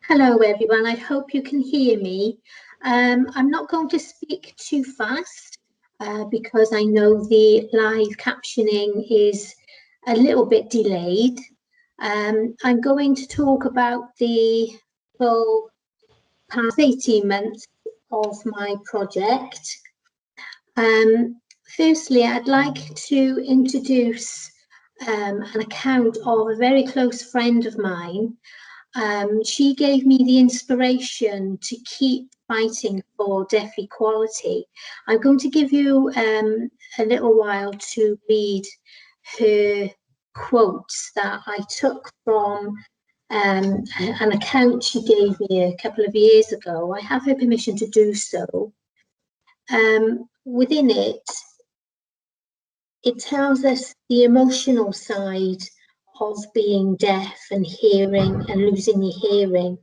Hello everyone, I hope you can hear me. I'm not going to speak too fast because I know the live captioning is a little bit delayed. I'm going to talk about the full past 18 months of my project. Firstly, I'd like to introduce an account of a very close friend of mine. She gave me the inspiration to keep fighting for deaf equality. I'm going to give you a little while to read her quotes that I took from an account she gave me a couple of years ago. I have her permission to do so. Within it, it tells us the emotional side of being deaf and hearing and losing your hearing,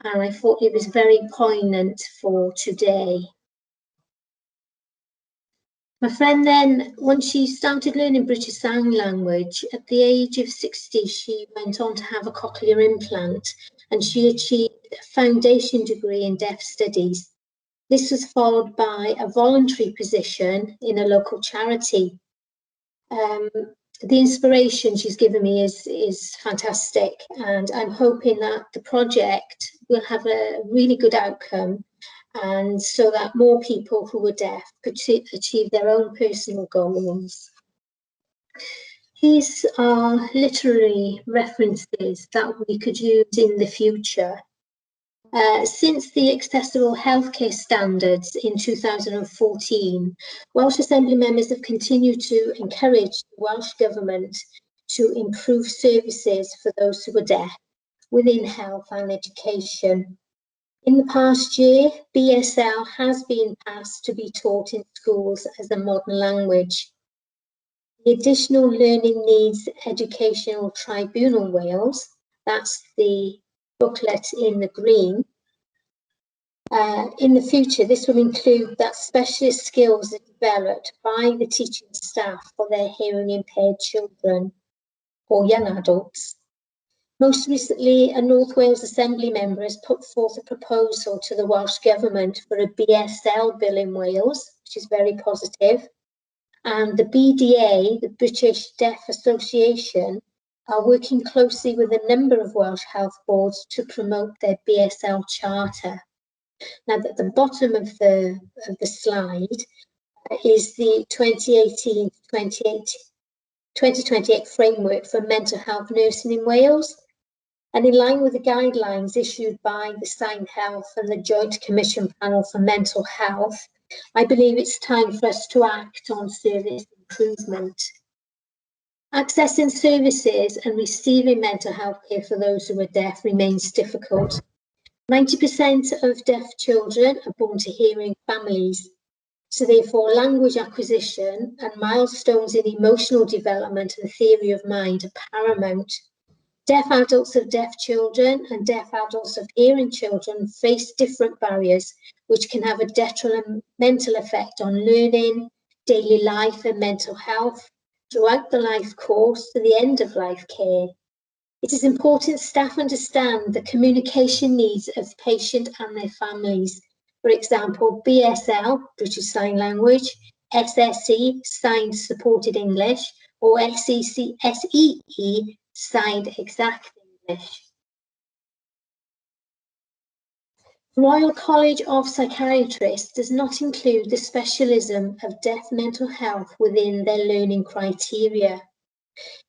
and I thought it was very poignant for today. My friend then, once she started learning British Sign Language, at the age of 60, she went on to have a cochlear implant, and she achieved a foundation degree in deaf studies. This was followed by a voluntary position in a local charity. The inspiration she's given me is fantastic, and I'm hoping that the project will have a really good outcome, and so that more people who are deaf could achieve their own personal goals. These are literary references that we could use in the future. Since the Accessible Healthcare Standards in 2014, Welsh Assembly members have continued to encourage the Welsh Government to improve services for those who are deaf within health and education. In the past year, BSL has been passed to be taught in schools as a modern language. The Additional Learning Needs Educational Tribunal Wales, that's the booklet in the green. In the future, this will include that specialist skills are developed by the teaching staff for their hearing impaired children or young adults. Most recently, a North Wales Assembly member has put forth a proposal to the Welsh Government for a BSL bill in Wales, which is very positive. And the BDA, the British Deaf Association, are working closely with a number of Welsh health boards to promote their BSL charter. Now, at the bottom of the slide is the 2028 framework for mental health nursing in Wales. And in line with the guidelines issued by the Sign Health and the Joint Commission Panel for Mental Health, I believe it's time for us to act on service improvement. Accessing services and receiving mental health care for those who are deaf remains difficult. 90% of deaf children are born to hearing families, so therefore language acquisition and milestones in emotional development and theory of mind are paramount. Deaf adults of deaf children and deaf adults of hearing children face different barriers, which can have a detrimental effect on learning, daily life and mental health throughout the life course to the end of life care. It is important staff understand the communication needs of patient and their families. For example, BSL, British Sign Language, SSE, Signed Supported English, or SEE, Signed Exact English. The Royal College of Psychiatrists does not include the specialism of deaf mental health within their learning criteria.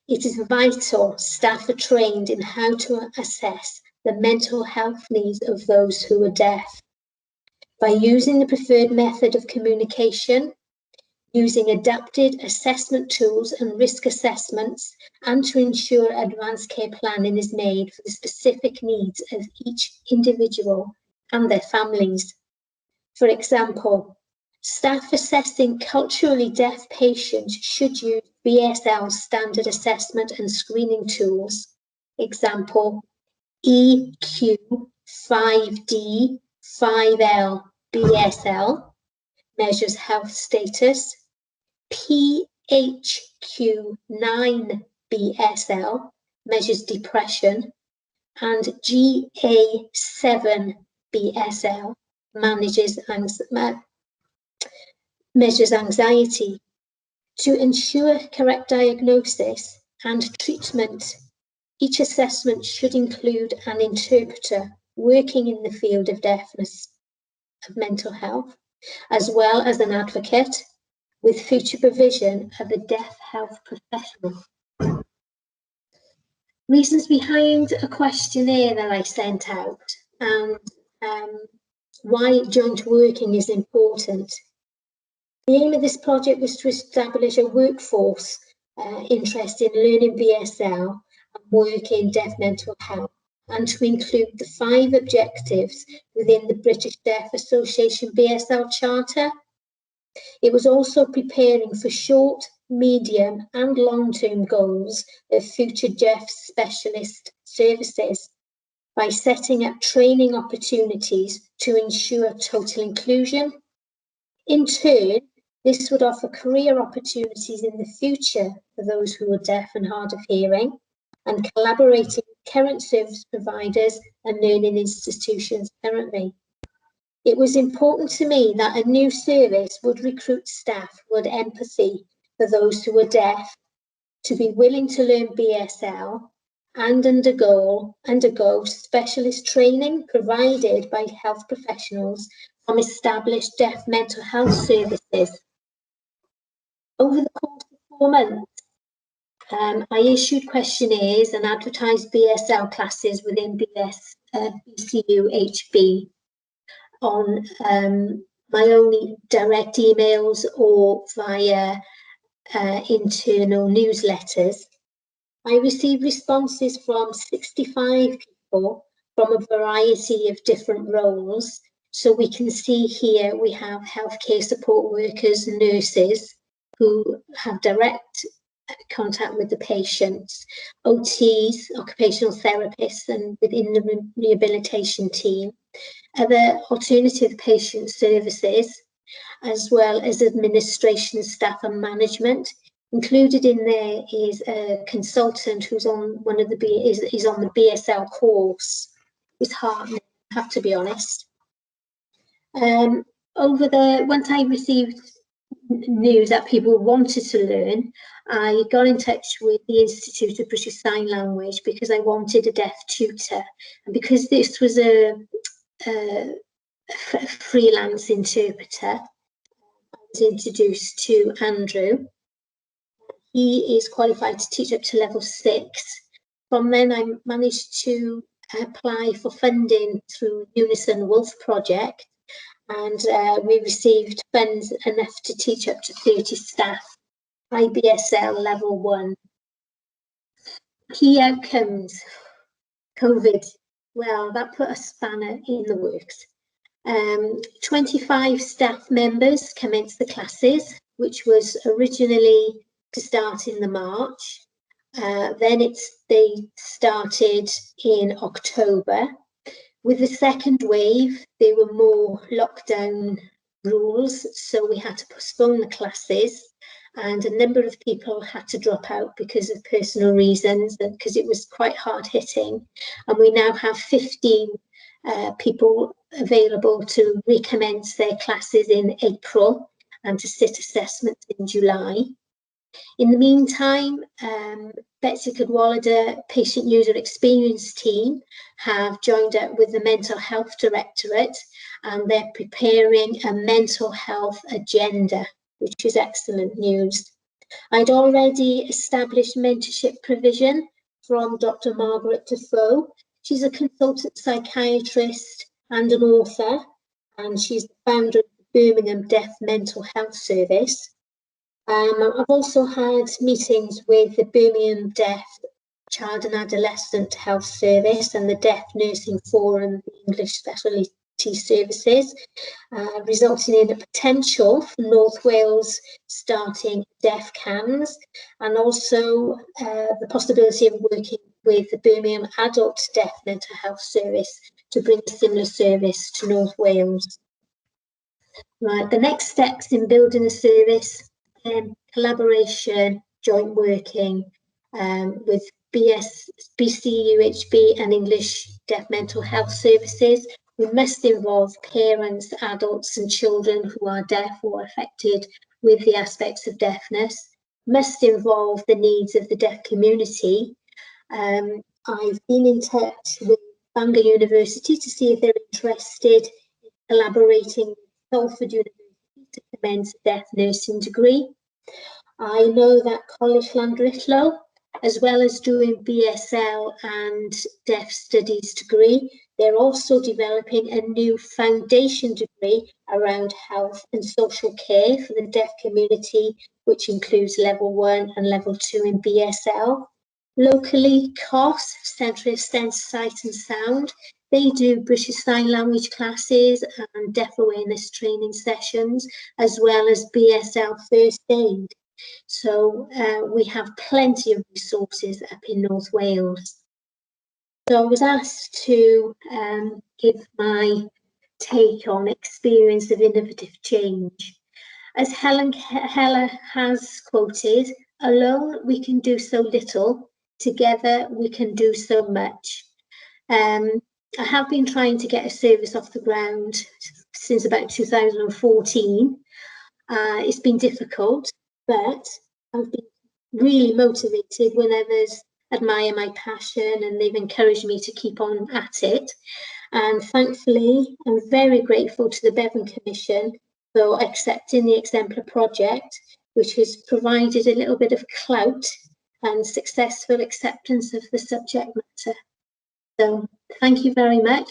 It is vital staff are trained in how to assess the mental health needs of those who are deaf. By using the preferred method of communication, using adapted assessment tools and risk assessments, and to ensure advanced care planning is made for the specific needs of each individual and their families. For example, staff assessing culturally deaf patients should use BSL standard assessment and screening tools. Example, EQ 5D 5L BSL measures health status, PHQ 9 BSL measures depression, and GA7 BSL measures anxiety. To ensure correct diagnosis and treatment, each assessment should include an interpreter working in the field of deafness, of mental health, as well as an advocate with future provision of a deaf health professional. Reasons behind a questionnaire that I sent out and why joint working is important. The aim of this project was to establish a workforce interested in learning BSL and work in deaf mental health, and to include the 5 objectives within the British Deaf Association BSL Charter. It was also preparing for short, medium and long-term goals of future deaf specialist services by setting up training opportunities to ensure total inclusion. In turn, this would offer career opportunities in the future for those who are deaf and hard of hearing, and collaborating with current service providers and learning institutions currently. It was important to me that a new service would recruit staff with empathy for those who are deaf, to be willing to learn BSL and undergo specialist training provided by health professionals from established deaf mental health services. Over the course of 4 months, I issued questionnaires and advertised BSL classes within BCU HB on my own direct emails or via internal newsletters. I received responses from 65 people from a variety of different roles. So we can see here we have healthcare support workers, nurses who have direct contact with the patients, OTs, occupational therapists, and within the rehabilitation team, other alternative patient services, as well as administration staff and management. Included in there is a consultant who's on one of the is on the BSL course. It's heartening, I have to be honest. Once I received news that people wanted to learn, I got in touch with the Institute of British Sign Language because I wanted a deaf tutor, and because this was a freelance interpreter, I was introduced to Andrew. He is qualified to teach up to level 6. From then I managed to apply for funding through Unison Wolf Project, and we received funds enough to teach up to 30 staff, IBSL level 1. Key outcomes. COVID, well, that put a spanner in the works. 25 staff members commenced the classes, which was originally to start in the March. Then they started in October. With the second wave, there were more lockdown rules, so we had to postpone the classes, and a number of people had to drop out because of personal reasons, because it was quite hard hitting. And we now have 15 people available to recommence their classes in April and to sit assessments in July. In the meantime, Betsy Cadwallader Patient User Experience team have joined up with the Mental Health Directorate, and they're preparing a mental health agenda, which is excellent news. I'd already established mentorship provision from Dr. Margaret Defoe. She's a consultant psychiatrist and an author, and she's the founder of the Birmingham Deaf Mental Health Service. I've also had meetings with the Birmingham Deaf Child and Adolescent Health Service and the Deaf Nursing Forum, the English Specialty Services, resulting in a potential for North Wales starting deaf CANS, and also the possibility of working with the Birmingham Adult Deaf Mental Health Service to bring a similar service to North Wales. Right, the next steps in building a service, collaboration, joint working with BCUHB and English Deaf Mental Health Services. We must involve parents, adults and children who are deaf or affected with the aspects of deafness, must involve the needs of the deaf community. I've been in touch with Bangor University to see if they're interested in collaborating with Salford University to commence a deaf nursing degree. I know that College Llandrillo, as well as doing BSL and Deaf Studies degree, they're also developing a new foundation degree around health and social care for the deaf community, which includes level 1 and level 2 in BSL. Locally, COS, Centre of Sense, Sight and Sound, they do British Sign Language classes and deaf awareness training sessions, as well as BSL First Aid. So we have plenty of resources up in North Wales. So I was asked to give my take on experience of innovative change. As Hella has quoted, alone we can do so little, together we can do so much. I have been trying to get a service off the ground since about 2014. It's been difficult, but I've been really motivated when others admire my passion and they've encouraged me to keep on at it. And thankfully, I'm very grateful to the Bevan Commission for accepting the Exemplar project, which has provided a little bit of clout and successful acceptance of the subject matter. So thank you very much.